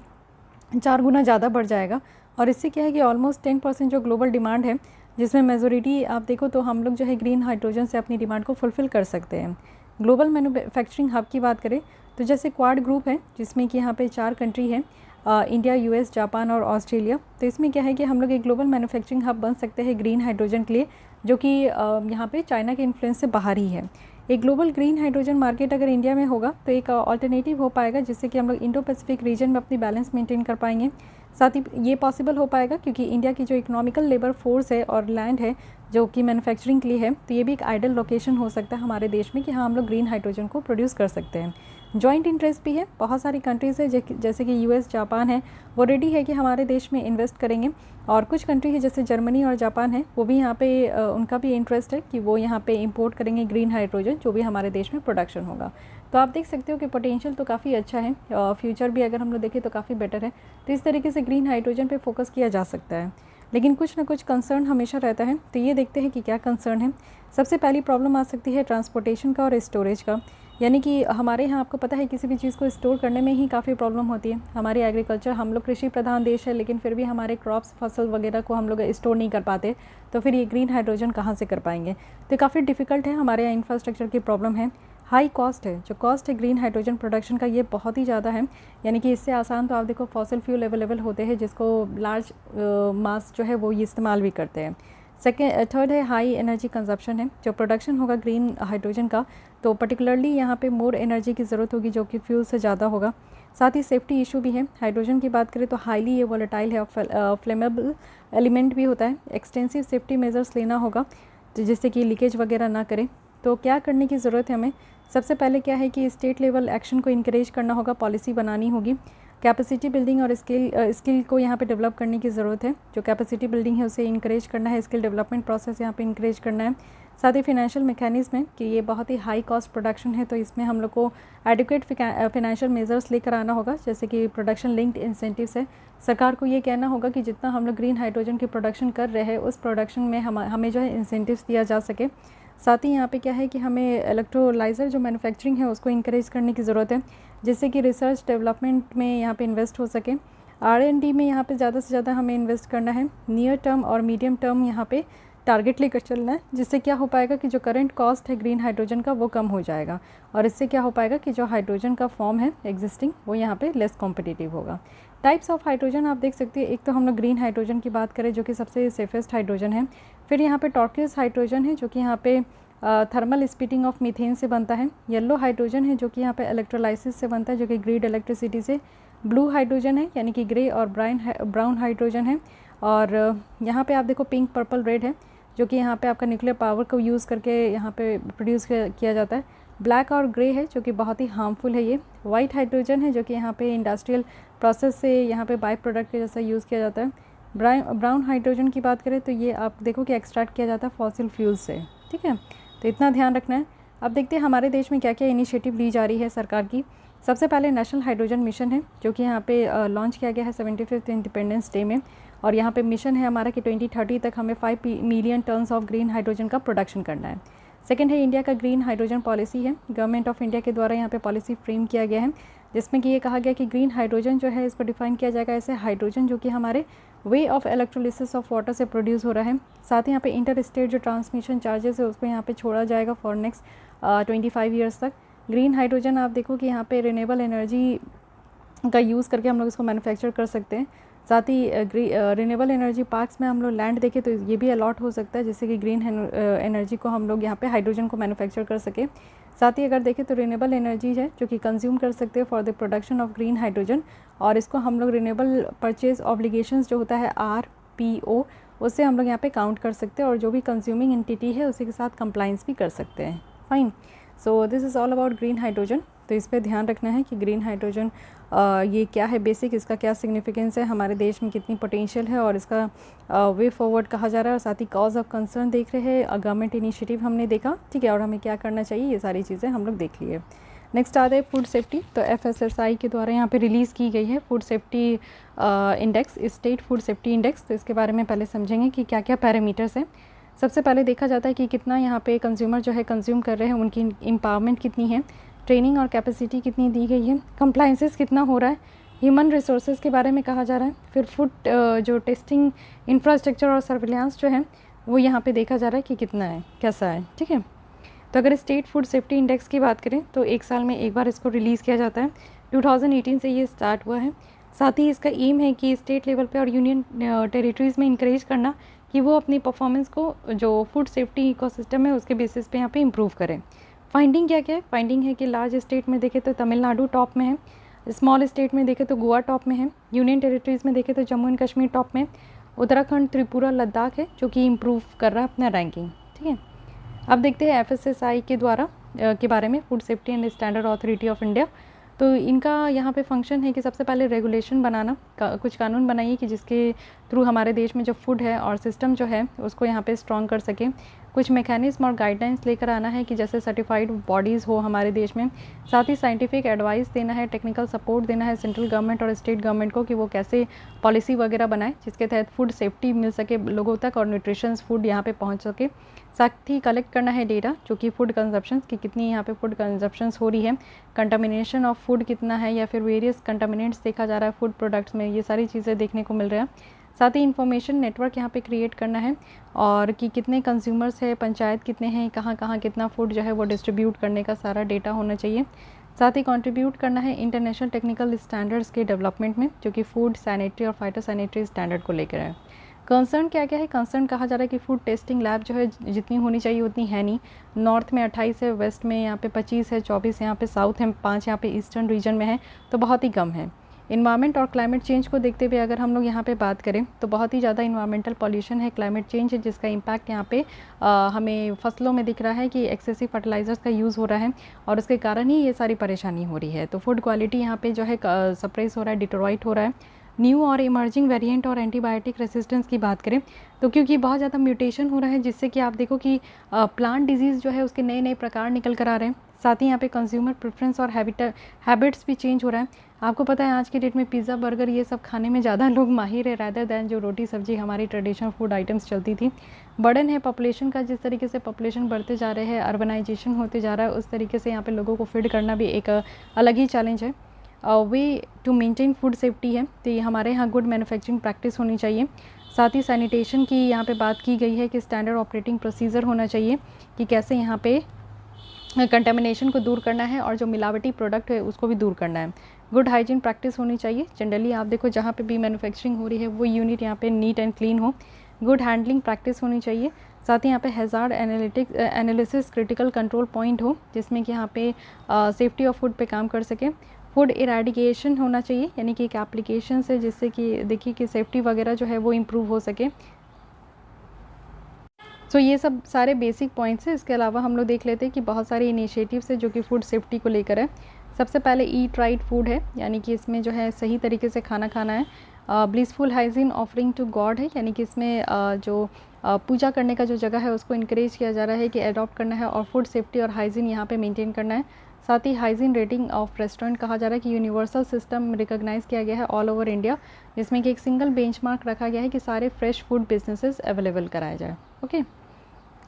4 गुना ज़्यादा बढ़ जाएगा। और इससे क्या है कि ऑलमोस्ट 10% जो ग्लोबल डिमांड है, जिसमें मेजोरिटी आप देखो तो हम लोग जो है ग्रीन हाइड्रोजन से अपनी डिमांड को फुलफ़िल कर सकते हैं। ग्लोबल मैन्युफैक्चरिंग हब की बात करें तो जैसे क्वाड ग्रुप है, जिसमें कि यहाँ पे 4 कंट्री है, इंडिया, यूएस, जापान और ऑस्ट्रेलिया। तो इसमें क्या है कि हम लोग एक ग्लोबल मैन्युफैक्चरिंग हब बन सकते हैं ग्रीन हाइड्रोजन के लिए, जो कि यहाँ पे चाइना के इन्फ्लुएंस से बाहर ही है। एक ग्लोबल ग्रीन हाइड्रोजन मार्केट अगर इंडिया में होगा तो एक ऑल्टरनेटिव हो पाएगा, जिससे कि हम लोग इंडो पैसिफिक रीजन में अपनी बैलेंस मेंटेन कर पाएंगे। साथ ही ये पॉसिबल हो पाएगा क्योंकि इंडिया की जो इकोनॉमिकल लेबर फोर्स है और लैंड है जो कि मैन्युफैक्चरिंग के लिए है, तो ये भी एक आइडल लोकेशन हो सकता है हमारे देश में कि हाँ हम लोग ग्रीन हाइड्रोजन को प्रोड्यूस कर सकते हैं। जॉइंट इंटरेस्ट भी है, बहुत सारी कंट्रीज़ है जैसे कि यूएस, जापान है, वो रेडी है कि हमारे देश में इन्वेस्ट करेंगे। और कुछ कंट्री है जैसे जर्मनी और जापान है, वो भी यहाँ पे उनका भी इंटरेस्ट है कि वो यहाँ पे इंपोर्ट करेंगे ग्रीन हाइड्रोजन जो भी हमारे देश में प्रोडक्शन होगा। तो आप देख सकते हो कि पोटेंशियल तो काफ़ी अच्छा है, फ्यूचर भी अगर हम लोग देखें तो काफ़ी बेटर है। तो इस तरीके से ग्रीन हाइड्रोजन पे फोकस किया जा सकता है, लेकिन कुछ ना कुछ कंसर्न हमेशा रहता है। तो ये देखते हैं कि क्या कंसर्न है। सबसे पहली प्रॉब्लम आ सकती है ट्रांसपोर्टेशन का और स्टोरेज का, यानी कि हमारे यहाँ आपको पता है किसी भी चीज़ को स्टोर करने में ही काफ़ी प्रॉब्लम होती है। हमारी एग्रीकल्चर, हम लोग कृषि प्रधान देश है, लेकिन फिर भी हमारे क्रॉप्स, फसल वगैरह को हम लोग स्टोर नहीं कर पाते, तो फिर ये ग्रीन हाइड्रोजन कहाँ से कर पाएंगे। तो काफ़ी डिफ़िकल्ट है, हमारे यहाँ इंफ्रास्ट्रक्चर की प्रॉब्लम है। हाई कॉस्ट है, जो कॉस्ट है ग्रीन हाइड्रोजन प्रोडक्शन का ये बहुत ही ज़्यादा है, यानी कि इससे आसान तो आप देखो फॉसिल फ्यूल अवेलेबल होते हैं जिसको लार्ज मास जो है वो ये इस्तेमाल भी करते हैं। थर्ड है हाई एनर्जी कंजप्शन है, जो प्रोडक्शन होगा ग्रीन हाइड्रोजन का तो पर्टिकुलरली यहाँ पे मोर एनर्जी की ज़रूरत होगी जो कि फ्यूल से ज़्यादा होगा। साथ ही सेफ्टी इशू भी है। हाइड्रोजन की बात करें तो हाईली ये वॉलेटाइल है और फ्लेमेबल एलिमेंट भी होता है। एक्सटेंसिव सेफ्टी मेजर्स लेना होगा तो जिससे कि लीकेज वगैरह ना करे। तो क्या करने की ज़रूरत है हमें, सबसे पहले क्या है कि स्टेट लेवल एक्शन को इनकरेज करना होगा, पॉलिसी बनानी होगी। कैपेसिटी बिल्डिंग और स्किल को यहाँ पे डेवलप करने की ज़रूरत है। जो कैपेसिटी बिल्डिंग है उसे इनकरेज करना है, स्किल डेवलपमेंट प्रोसेस यहाँ पे इनकरेज करना है। साथ ही फिनेंशियल मैकेनिज्म है कि ये बहुत ही हाई कॉस्ट प्रोडक्शन है, तो इसमें हम लोग को एडिक्वेट फिनेंशियल मेजर्स लेकर आना होगा, जैसे कि प्रोडक्शन लिंक्ड इंसेंटिव्स है। सरकार को ये कहना होगा कि जितना हम लोग ग्रीन हाइड्रोजन की प्रोडक्शन कर रहे हैं उस प्रोडक्शन में हमें जो है इंसेंटिव्स दिया जा सके। साथ ही यहाँ पे क्या है कि हमें इलेक्ट्रोलाइज़र जो मैन्युफैक्चरिंग है उसको इंकरेज करने की ज़रूरत है, जिससे कि रिसर्च डेवलपमेंट में यहाँ पे इन्वेस्ट हो सके। R&D में यहाँ पे ज़्यादा से ज़्यादा हमें इन्वेस्ट करना है। नियर टर्म और मीडियम टर्म यहाँ पे टारगेट लेकर चलना है, जिससे क्या हो पाएगा कि जो करंट कॉस्ट है ग्रीन हाइड्रोजन का वो कम हो जाएगा, और इससे क्या हो पाएगा कि जो हाइड्रोजन का फॉर्म है एग्जिस्टिंग वो यहाँ पे लेस कॉम्पिटिटिव होगा। टाइप्स ऑफ हाइड्रोजन आप देख सकते हैं, एक तो हम लोग ग्रीन हाइड्रोजन की बात करें जो कि सबसे सेफेस्ट हाइड्रोजन है। फिर यहाँ पे टॉर्क्यूज हाइड्रोजन है जो कि यहाँ पे थर्मल स्पीटिंग ऑफ मीथेन से बनता है। येलो हाइड्रोजन है जो कि यहाँ पे इलेक्ट्रोलाइसिस से बनता है जो कि ग्रीड इलेक्ट्रिसिटी से। ब्लू हाइड्रोजन है यानी कि ग्रे और ब्राउन हाइड्रोजन है। और यहाँ पे आप देखो पिंक, पर्पल, रेड है जो कि यहाँ पे आपका न्यूक्लियर पावर को यूज़ करके यहाँ पे प्रोड्यूस किया जाता है। ब्लैक और ग्रे है जो कि बहुत ही हार्मफुल है ये। वाइट हाइड्रोजन है जो कि यहाँ पे इंडस्ट्रियल प्रोसेस से यहाँ पे बाई प्रोडक्ट के जैसा यूज़ किया जाता है। ब्राउन हाइड्रोजन की बात करें तो ये आप देखो कि एक्सट्रैक्ट किया जाता है फॉसिल फ्यूल से, ठीक है, तो इतना ध्यान रखना है। अब देखते हैं हमारे देश में क्या क्या इनिशिएटिव ली जा रही है सरकार की। सबसे पहले नेशनल हाइड्रोजन मिशन है जो कि यहाँ पे लॉन्च किया गया है 75th इंडिपेंडेंस डे में, और यहाँ पे मिशन है हमारा कि 2030 तक हमें 5 million tons of green hydrogen का प्रोडक्शन करना है। सेकंड है इंडिया का ग्रीन हाइड्रोजन पॉलिसी है, गवर्नमेंट ऑफ इंडिया के द्वारा यहाँ पे पॉलिसी फ्रेम किया गया है, जिसमें कि ये कहा गया कि ग्रीन हाइड्रोजन जो है इसको डिफाइन किया जाएगा ऐसे हाइड्रोजन जो कि हमारे way of electrolysis of water से प्रोड्यूस हो रहा है। साथ ही यहाँ पे इंटर स्टेट जो ट्रांसमिशन चार्जेस है उसको यहाँ पे छोड़ा जाएगा फॉर नेक्स्ट 25 ईयर्स तक। ग्रीन हाइड्रोजन आप देखो कि यहाँ पे रिन्यूएबल एनर्जी का यूज़ करके हम लोग इसको मैन्युफैक्चर कर सकते हैं। साथ ही रिन्यूएबल एनर्जी पार्क्स में हम लोग लैंड देखें तो ये भी अलॉट हो सकता है, जिससे कि ग्रीन एनर्जी को हम लोग यहाँ पे हाइड्रोजन को मैन्युफैक्चर कर सके। साथ ही अगर देखें तो रिन्यूएबल एनर्जी है जो कि कंज्यूम कर सकते हैं for the production of green hydrogen, और इसको हम लोग रिन्यूएबल परचेज ऑब्लिगेशंस जो होता है RPO उससे हम लोग यहाँ पे काउंट कर सकते हैं, और जो भी कंज्यूमिंग एंटिटी है उसी के साथ कंप्लाइंस भी कर सकते हैं। Fine, so this is all about green hydrogen. तो इस पर ध्यान रखना है कि ग्रीन हाइड्रोजन ये क्या है, बेसिक इसका क्या सिग्निफिकेंस है, हमारे देश में कितनी पोटेंशियल है और इसका वे फॉरवर्ड कहा जा रहा है, और साथ ही कॉज ऑफ कंसर्न देख रहे हैं, गवर्नमेंट इनिशिएटिव हमने देखा, ठीक है, और हमें क्या करना चाहिए, ये सारी चीज़ें हम लोग देख लिए। नेक्स्ट आते हैं फूड सेफ्टी। तो FSSAI के द्वारा यहाँ पे रिलीज़ की गई है food safety index, state food safety index. तो इसके बारे में पहले समझेंगे कि क्या क्या पैरामीटर्स हैं। सबसे पहले देखा जाता है कि कितना यहाँ पे कंज्यूमर जो है कंज्यूम कर रहे हैं, उनकी एम्पावरमेंट कितनी है, ट्रेनिंग और कैपेसिटी कितनी दी गई है, कंप्लाइंसेस कितना हो रहा है, ह्यूमन रिसोर्सेज के बारे में कहा जा रहा है, फिर फूड जो टेस्टिंग इंफ्रास्ट्रक्चर और सर्विलांस जो है वो यहाँ पे देखा जा रहा है कि कितना है, कैसा है, ठीक है। तो अगर स्टेट फूड सेफ्टी इंडेक्स की बात करें तो एक साल में एक बार इसको रिलीज़ किया जाता है, 2018 से ये स्टार्ट हुआ है। साथ ही इसका एम है कि स्टेट लेवल पे और यूनियन टेरिटरीज़ में इंकरेज करना कि वो अपनी परफॉर्मेंस को जो फूड सेफ्टी इकोसिस्टम है उसके बेसिस पे यहाँ पे इम्प्रूव करें। फाइंडिंग क्या क्या है, फाइंडिंग है कि लार्ज स्टेट में देखें तो तमिलनाडु टॉप में है, स्मॉल स्टेट में देखें तो गोवा टॉप में है, यूनियन टेरिटरीज़ में देखें तो जम्मू एंड कश्मीर टॉप में, उत्तराखंड, त्रिपुरा, लद्दाख है जो कि इम्प्रूव कर रहा है अपना रैंकिंग, ठीक है। अब देखते हैं FSSAI के द्वारा के बारे में, food safety and standard authority of India. तो इनका यहाँ पे फंक्शन है कि सबसे पहले रेगुलेशन बनाना, कुछ कानून बनाइए कि जिसके थ्रू हमारे देश में जो फूड है और सिस्टम जो है उसको यहाँ पे स्ट्रॉन्ग कर सके। कुछ मैकेनिज्म और गाइडलाइंस लेकर आना है कि जैसे सर्टिफाइड बॉडीज़ हो हमारे देश में। साथ ही साइंटिफिक एडवाइस देना है, टेक्निकल सपोर्ट देना है सेंट्रल गवर्नमेंट और स्टेट गवर्नमेंट को कि वो कैसे पॉलिसी वगैरह बनाए जिसके तहत फूड सेफ्टी मिल सके लोगों तक और न्यूट्रिशंस फूड यहाँ पे पहुँच सके। साथ ही कलेक्ट करना है डेटा जो कि फूड कंजप्शन की कितनी यहाँ पे फूड कंजप्शंस हो रही है, कंटामिनेशन ऑफ फूड कितना है या फिर वेरियस कंटामिनेंट्स देखा जा रहा है फूड प्रोडक्ट्स में, ये सारी चीज़ें देखने को मिल रहा है। साथ ही इन्फॉर्मेशन नेटवर्क यहाँ पे क्रिएट करना है और कि कितने कंज्यूमर्स है, पंचायत कितने हैं, कहाँ कहाँ कितना फूड जो है वो डिस्ट्रीब्यूट करने का सारा डेटा होना चाहिए। साथ ही कंट्रीब्यूट करना है इंटरनेशनल टेक्निकल स्टैंडर्ड्स के डेवलपमेंट में जो कि फूड सैनिटरी और फाइटोसैनिटरी स्टैंडर्ड को लेकर है। कंसर्न क्या क्या है, कंसर्न कहा जा रहा है कि फूड टेस्टिंग लैब जो है जितनी होनी चाहिए उतनी है नहीं। नॉर्थ में 28 है, वेस्ट में यहाँ पे 25 है, 24 यहाँ पे साउथ है, 5 यहाँ पे ईस्टर्न रीजन में है, तो बहुत ही कम है। इन्वायरमेंट और क्लाइमेट चेंज को देखते हुए अगर हम लोग यहाँ पे बात करें तो बहुत ही ज़्यादा इन्वायरमेंटल पॉल्यूशन है, क्लाइमेट चेंज है, जिसका इम्पैक्ट यहाँ पे हमें फसलों में दिख रहा है कि एक्सेसिव फर्टिलाइजर्स का यूज़ हो रहा है और उसके कारण ही ये सारी परेशानी हो रही है। तो फूड क्वालिटी यहाँ पे जो है सप्रेस हो रहा है, डिटोराइट हो रहा है। न्यू और इमर्जिंग वेरिएंट और एंटीबायोटिक रेसिस्टेंस की बात करें तो क्योंकि बहुत ज़्यादा म्यूटेशन हो रहा है जिससे कि आप देखो कि प्लांट डिजीज़ जो है उसके नए नए प्रकार निकल कर आ रहे हैं। साथ ही यहाँ पे कंज्यूमर प्रेफरेंस और हैबिट्स भी चेंज हो रहा है। आपको पता है आज के डेट में पिज़्ज़ा, बर्गर ये सब खाने में ज़्यादा लोग माहिर है रैदर दैन जो रोटी सब्जी हमारी ट्रेडिशनल फूड आइटम्स चलती थी। बर्डन है पॉपुलेशन का, जिस तरीके से पॉपुलेशन बढ़ते जा रहे हैं, अर्बनाइजेशन होते जा रहा है, उस तरीके से यहाँ पे लोगों को फीड करना भी एक अलग ही चैलेंज है। Way to maintain food safety है तो ये हमारे यहाँ गुड मैन्युफैक्चरिंग प्रैक्टिस होनी चाहिए। साथ ही सैनिटेशन की यहाँ पे बात की गई है कि स्टैंडर्ड ऑपरेटिंग प्रोसीजर होना चाहिए कि कैसे यहाँ पे कंटेमिनेशन को दूर करना है और जो मिलावटी प्रोडक्ट है उसको भी दूर करना है। गुड हाइजीन प्रैक्टिस होनी चाहिए। जनरली आप देखो जहाँ पे भी मैन्युफैक्चरिंग हो रही है वो यूनिट यहाँ पे नीट एंड क्लीन हो। गुड हैंडलिंग प्रैक्टिस होनी चाहिए। साथ ही यहाँ पे hazard analysis critical control point हो जिसमें कि यहाँ पे सेफ्टी ऑफ फूड पे काम कर सके। फूड इरेडिकेशन होना चाहिए यानी कि एक एप्लीकेशन है जिससे कि देखिए कि सेफ्टी वगैरह जो है वो इम्प्रूव हो सके। सो ये सब सारे बेसिक पॉइंट्स हैं। इसके अलावा हम लोग देख लेते हैं कि बहुत सारे इनिशिएटिव्स है जो कि फूड सेफ्टी को लेकर है। सबसे पहले ईट राइट फूड है यानी कि इसमें जो है सही तरीके से खाना खाना है। Blissful hygiene offering to God है यानी कि इसमें जो पूजा करने का जो जगह है उसको इनक्रेज किया जा रहा है कि अडॉप्ट करना है और फूड सेफ्टी और हाइजीन यहाँ पे मेंटेन करना है। साथ ही हाइजीन रेटिंग ऑफ रेस्टोरेंट कहा जा रहा है कि यूनिवर्सल सिस्टम रिकॉग्नाइज किया गया है ऑल ओवर इंडिया, जिसमें कि एक सिंगल बेंचमार्क रखा गया है कि सारे फ्रेश फूड बिजनेसेस अवेलेबल कराया जाए। Okay,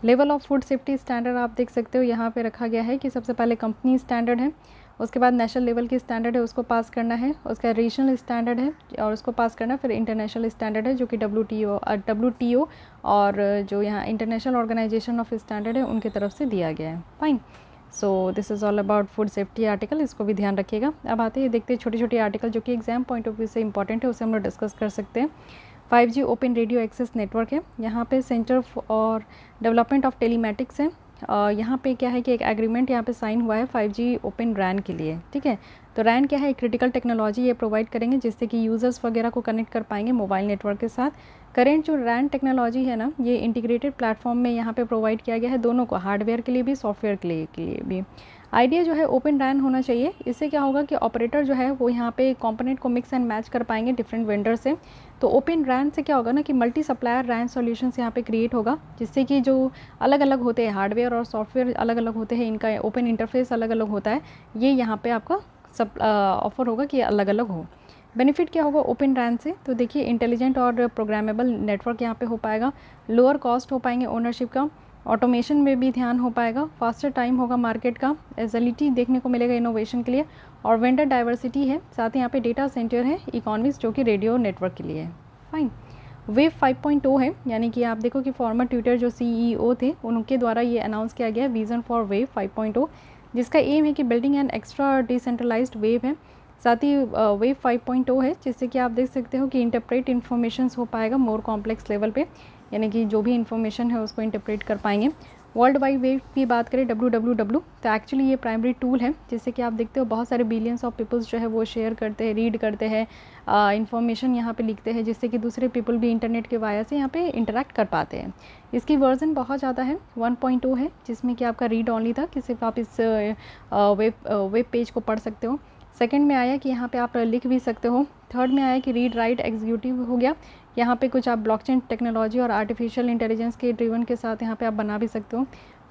level of food safety standard आप देख सकते हो यहाँ पे रखा गया है कि सबसे पहले कंपनी स्टैंडर्ड है, उसके बाद नेशनल लेवल की स्टैंडर्ड है उसको पास करना है, उसका रीजनल स्टैंडर्ड है और उसको पास करना है, फिर इंटरनेशनल स्टैंडर्ड है जो कि WTO और जो यहाँ इंटरनेशनल ऑर्गेनाइजेशन ऑफ स्टैंडर्ड है उनकी तरफ से दिया गया है। Fine, so this is all about food safety article, इसको भी ध्यान रखिएगा। अब आते हैं देखते हैं छोटे छोटे आर्टिकल जो कि एग्जाम पॉइंट ऑफ व्यू से इंपॉर्टेंट है, उसे हम लोग डिस्कस कर सकते हैं। 5G open radio access network है, यहाँ पे centre for development of telematics है। यहाँ पे क्या है कि एक एग्रीमेंट यहाँ पे साइन हुआ है 5G ओपन रैन के लिए, ठीक है। तो रैन क्या है, एक क्रिटिकल टेक्नोलॉजी ये प्रोवाइड करेंगे जिससे कि यूज़र्स वगैरह को कनेक्ट कर पाएंगे मोबाइल नेटवर्क के साथ। करेंट जो रैन टेक्नोलॉजी है ना, ये इंटीग्रेटेड प्लेटफॉर्म में यहाँ पे प्रोवाइड किया गया है, दोनों को, हार्डवेयर के लिए भी सॉफ्टवेयर के लिए भी। आइडिया जो है ओपन रैन होना चाहिए, इससे क्या होगा कि ऑपरेटर जो है वो यहाँ पे कंपोनेंट को मिक्स एंड मैच कर पाएंगे डिफरेंट वेंडर से। तो ओपन रैन से क्या होगा ना कि मल्टी सप्लायर रैन सॉल्यूशंस यहाँ पे क्रिएट होगा, जिससे कि जो अलग अलग होते हैं हार्डवेयर और सॉफ्टवेयर अलग अलग होते हैं, इनका ओपन इंटरफेस अलग अलग होता है, ये यहाँ पे आपका सब ऑफर होगा कि अलग अलग हो। बेनिफिट क्या होगा ओपन रैन से, तो देखिए इंटेलिजेंट और प्रोग्रामेबल नेटवर्क यहाँ पे हो पाएगा, लोअर कॉस्ट हो पाएंगे ओनरशिप का, ऑटोमेशन में भी ध्यान हो पाएगा, फास्टर टाइम होगा मार्केट का, एजिलिटी देखने को मिलेगा इनोवेशन के लिए, और वेंडर डाइवर्सिटी है, साथ ही यहाँ पे डेटा सेंटर है, इकोनॉमिक्स जो कि रेडियो नेटवर्क के लिए है। फाइन, वेव 5.0 है, यानी कि आप देखो कि फॉर्मर ट्विटर जो CEO थे उनके द्वारा ये अनाउंस किया गया विज़न फॉर वेव 5.0, जिसका एम है कि building an extra decentralised wave है। साथ ही वेव 5.0 है जिससे कि आप देख सकते हो कि इंटरप्रेट इन्फॉर्मेशन हो पाएगा मोर कॉम्प्लेक्स लेवल पे, यानी कि जो भी इन्फॉर्मेशन है उसको इंटरप्रेट कर पाएंगे। वर्ल्ड वाइड वेब की बात करें WWW, तो एक्चुअली ये प्राइमरी टूल है जिससे कि आप देखते हो बहुत सारे बिलियंस ऑफ पीपल्स जो है वो शेयर करते हैं, रीड करते हैं, इन्फॉर्मेशन यहाँ पे लिखते हैं, जिससे कि दूसरे पीपल भी इंटरनेट के वाया से यहाँ पे इंटरेक्ट कर पाते हैं। इसकी वर्जन बहुत ज़्यादा है, 1.0 है, जिसमें कि आपका रीड ऑनली था कि सिर्फ आप इस वेब पेज को पढ़ सकते हो। सेकंड में आया कि यहाँ पे आप लिख भी सकते हो। थर्ड में आया कि रीड राइट एग्जीक्यूटिव हो गया, यहाँ पे कुछ आप ब्लॉकचेन टेक्नोलॉजी और आर्टिफिशियल इंटेलिजेंस के ड्रिवन के साथ यहाँ पे आप बना भी सकते हो।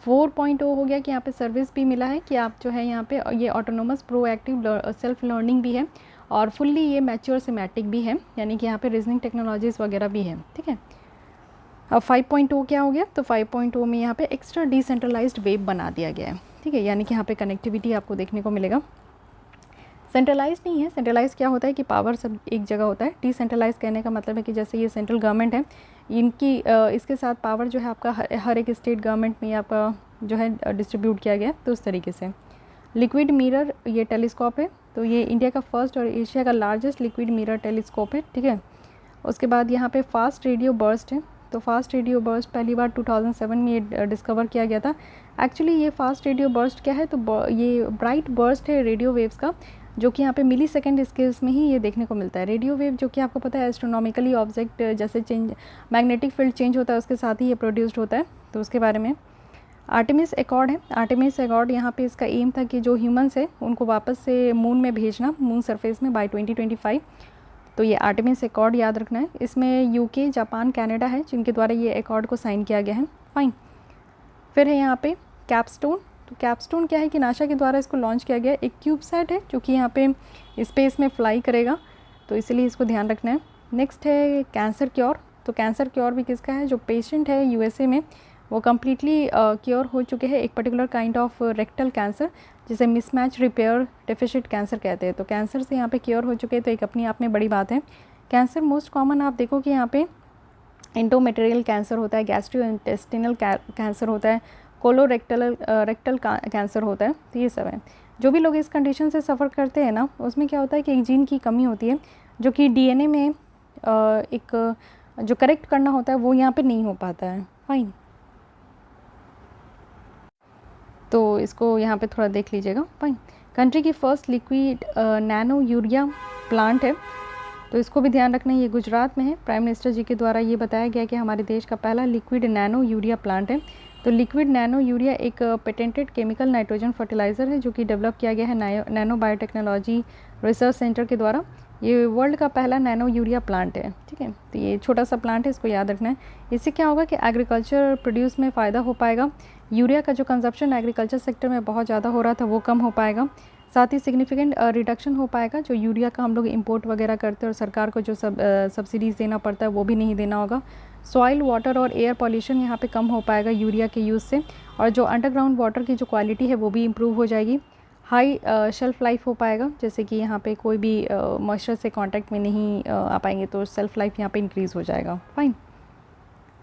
4.0 हो गया कि यहाँ पे सर्विस भी मिला है कि आप जो है यहाँ पे ये ऑटोनोमस प्रोएक्टिव सेल्फ लर्निंग भी है, और फुल्ली ये मैच्योर सिमेटिक भी है, यानी कि यहाँ पे रीजनिंग टेक्नोलॉजीज़ वगैरह भी है, ठीक है। अब 5.0 क्या हो गया, तो 5.0 में यहाँ पे एक्स्ट्रा डिसेंट्रलाइज्ड वेब बना दिया गया है, ठीक है, यानी कि यहाँ पे कनेक्टिविटी आपको देखने को मिलेगा। सेंट्रलाइज नहीं है, सेंट्रलाइज क्या होता है कि पावर सब एक जगह होता है, डिसेंट्रलाइज कहने का मतलब है कि जैसे ये सेंट्रल गवर्नमेंट है, इनकी इसके साथ पावर जो है आपका हर एक स्टेट गवर्नमेंट में आपका जो है डिस्ट्रीब्यूट किया गया, तो उस तरीके से। लिक्विड मिरर ये टेलीस्कोप है, तो ये इंडिया का फर्स्ट और एशिया का लार्जेस्ट लिक्विड मिरर टेलीस्कोप है, ठीक है। उसके बाद यहाँ पे फास्ट रेडियो बर्स्ट है, तो फास्ट रेडियो बर्स्ट पहली बार 2007 में ये डिस्कवर किया गया था। एक्चुअली ये फास्ट रेडियो बर्स्ट क्या है, तो ये ब्राइट बर्स्ट है रेडियो वेव्स का, जो कि यहाँ पे मिली सेकेंड स्केल्स में ही ये देखने को मिलता है। रेडियो वेव जो कि आपको पता है एस्ट्रोनॉमिकली ऑब्जेक्ट जैसे चेंज मैग्नेटिक फील्ड चेंज होता है उसके साथ ही ये प्रोड्यूस्ड होता है, तो उसके बारे में। आर्टेमिस एकॉर्ड है, आर्टेमिस एकॉर्ड यहाँ पे इसका एम था कि जो ह्यूमंस है उनको वापस से मून में भेजना, मून सरफेस में बाय 2025, तो ये आर्टेमिस एकॉर्ड याद रखना है। इसमें UK, जापान, कनाडा है जिनके द्वारा ये एकॉर्ड को साइन किया गया है। फाइन, फिर है यहाँ पे कैपस्टोन, तो कैपस्टोन क्या है कि नासा के द्वारा इसको लॉन्च किया गया, एक क्यूबसैट है जो कि यहाँ पे स्पेस में फ्लाई करेगा, तो इसीलिए इसको ध्यान रखना है। नेक्स्ट है कैंसर क्योर, तो कैंसर क्योर भी किसका है, जो पेशेंट है USA में वो कम्प्लीटली क्योर हो चुके हैं एक particular kind of rectal cancer, जिसे मिसमैच रिपेयर डेफिशिट कैंसर कहते हैं, तो कैंसर से यहाँ पे क्योर हो चुके हैं, तो एक अपनी आप में बड़ी बात है। कैंसर मोस्ट कॉमन आप देखो कि यहाँ पे एंडोमेटेरियल कैंसर होता है, गैस्ट्रोइंटेस्टिनल कैंसर होता है, कोलोरेक्टल कैंसर होता है, तो ये सब है। जो भी लोग इस कंडीशन से सफ़र करते हैं ना, उसमें क्या होता है कि एक जीन की कमी होती है जो कि DNA में एक जो करेक्ट करना होता है वो यहाँ पे नहीं हो पाता है। फाइन, तो इसको यहाँ पे थोड़ा देख लीजिएगा। फाइन, कंट्री की first liquid nano urea plant है, तो इसको भी ध्यान रखना है, ये गुजरात में है। प्राइम मिनिस्टर जी के द्वारा ये बताया गया कि हमारे देश का पहला लिक्विड नैनो यूरिया प्लांट है। तो लिक्विड नैनो यूरिया एक पेटेंटेड केमिकल नाइट्रोजन फर्टिलाइज़र है जो कि डेवलप किया गया है नैनो बायोटेक्नोलॉजी रिसर्च सेंटर के द्वारा। ये वर्ल्ड का पहला नैनो यूरिया प्लांट है, ठीक है। तो ये छोटा सा प्लांट है, इसको याद रखना है। इससे क्या होगा कि एग्रीकल्चर प्रोड्यूस में फ़ायदा हो पाएगा। यूरिया का जो कंजप्शन एग्रीकल्चर सेक्टर में बहुत ज़्यादा हो रहा था वो कम हो पाएगा। साथ ही सिग्निफिकेंट रिडक्शन हो पाएगा, जो यूरिया का हम लोग इंपोर्ट वगैरह करते हैं और सरकार को जो सब्सिडीज़ देना पड़ता है वो भी नहीं देना होगा। सॉइल, वाटर और एयर पॉल्यूशन यहाँ पे कम हो पाएगा यूरिया के यूज़ से, और जो अंडरग्राउंड वाटर की जो क्वालिटी है वो भी इम्प्रूव हो जाएगी। हाई शेल्फ़ लाइफ हो पाएगा, जैसे कि यहाँ पे कोई भी मॉइस्चर से कांटेक्ट में नहीं आ पाएंगे, तो सेल्फ लाइफ यहाँ पे इंक्रीज़ हो जाएगा। फाइन।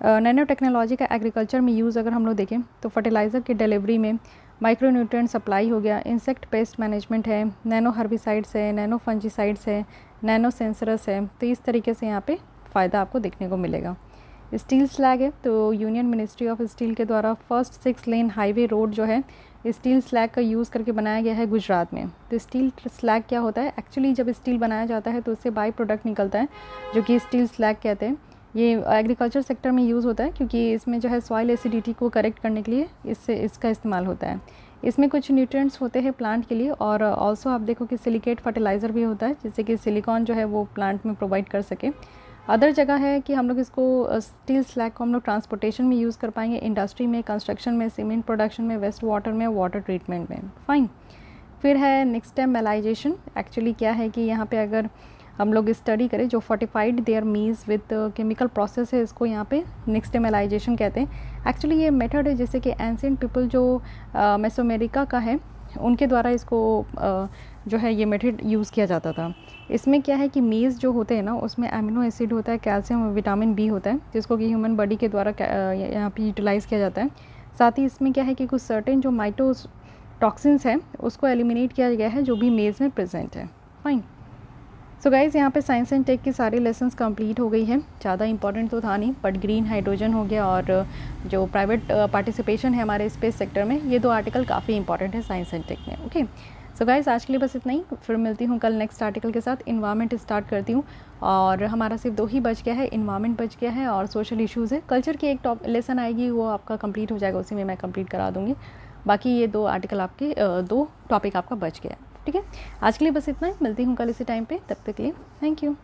नैनो टेक्नोलॉजी का एग्रीकल्चर में यूज़ अगर हम लोग देखें तो फर्टिलाइज़र की डिलीवरी में माइक्रो न्यूट्रिएंट सप्लाई हो गया, इंसेक्ट पेस्ट मैनेजमेंट है, नैनो हर्बिसाइड्स है, नैनो फंजीसाइड्स है, नैनो सेंसरस है। तो इस तरीके से यहाँ पे फ़ायदा आपको देखने को मिलेगा। स्टील स्लैग है, तो यूनियन मिनिस्ट्री ऑफ स्टील के द्वारा फर्स्ट 6 लेन हाईवे रोड जो है स्टील स्लैग का यूज़ करके बनाया गया है गुजरात में। तो स्टील स्लैग क्या होता है, एक्चुअली जब स्टील बनाया जाता है तो उससे बाई प्रोडक्ट निकलता है जो कि स्टील स्लैग कहते हैं। ये एग्रीकल्चर सेक्टर में यूज़ होता है क्योंकि इसमें जो है सॉइल एसिडिटी को करेक्ट करने के लिए इसका इस्तेमाल होता है। इसमें कुछ न्यूट्रिएंट्स होते हैं प्लांट के लिए, और ऑल्सो आप देखो कि सिलिकेट फर्टिलाइज़र भी होता है जिससे कि सिलिकॉन जो है वो प्लांट में प्रोवाइड कर सके। अदर जगह है कि हम लोग इसको स्टील स्लैग को हम लोग ट्रांसपोर्टेशन में यूज़ कर पाएंगे, इंडस्ट्री में, कंस्ट्रक्शन में, सीमेंट प्रोडक्शन में, वेस्ट वाटर में, वाटर ट्रीटमेंट में। फाइन। फिर है नेक्स्ट है मेलाइजेशन। एक्चुअली क्या है कि यहाँ पे अगर हम लोग स्टडी करें, जो fortified their meals with chemical process है, इसको यहाँ पे नेक्स्ट मेलाइजेशन कहते हैं। एक्चुअली ये मेथड है जैसे कि एंशिएंट पीपल जो मेसोमेरिका का है उनके द्वारा इसको जो है ये मेथड यूज़ किया जाता था। इसमें क्या है कि मेज़ जो होते हैं ना उसमें अमीनो एसिड होता है, कैल्शियम और विटामिन बी होता है, जिसको कि ह्यूमन बॉडी के द्वारा यहाँ पे यूटिलाइज़ किया जाता है। साथ ही इसमें क्या है कि कुछ सर्टेन जो टॉक्सिन्स हैं उसको एलिमिनेट किया गया है जो भी मेज़ में प्रेजेंट है। फाइन। सो गाइज़ यहाँ पे साइंस एंड टेक की सारी लेसन्स कंप्लीट हो गई है। ज़्यादा इंपॉर्टेंट तो था नहीं, बट ग्रीन हाइड्रोजन हो गया और जो प्राइवेट पार्टिसिपेशन है हमारे स्पेस सेक्टर में, ये 2 आर्टिकल काफ़ी इंपॉर्टेंट है साइंस एंड टेक में। ओके, सो गाइज़ आज के लिए बस इतना ही। फिर मिलती हूँ कल नेक्स्ट आर्टिकल के साथ। इन्वायरमेंट स्टार्ट करती हूँ, और हमारा सिर्फ 2 ही बच गया है, इन्वायरमेंट बच गया है और सोशल इशूज़ है। कल्चर की एक लेसन आएगी, वो आपका कंप्लीट हो जाएगा, उसी में मैं कंप्लीट करा दूँगी। बाकी ये 2 आर्टिकल आपके 2 टॉपिक आपका बच गया। ठीक है, आज के लिए बस इतना ही। मिलती हूँ कल इसी टाइम पे, तब तक के लिए थैंक यू।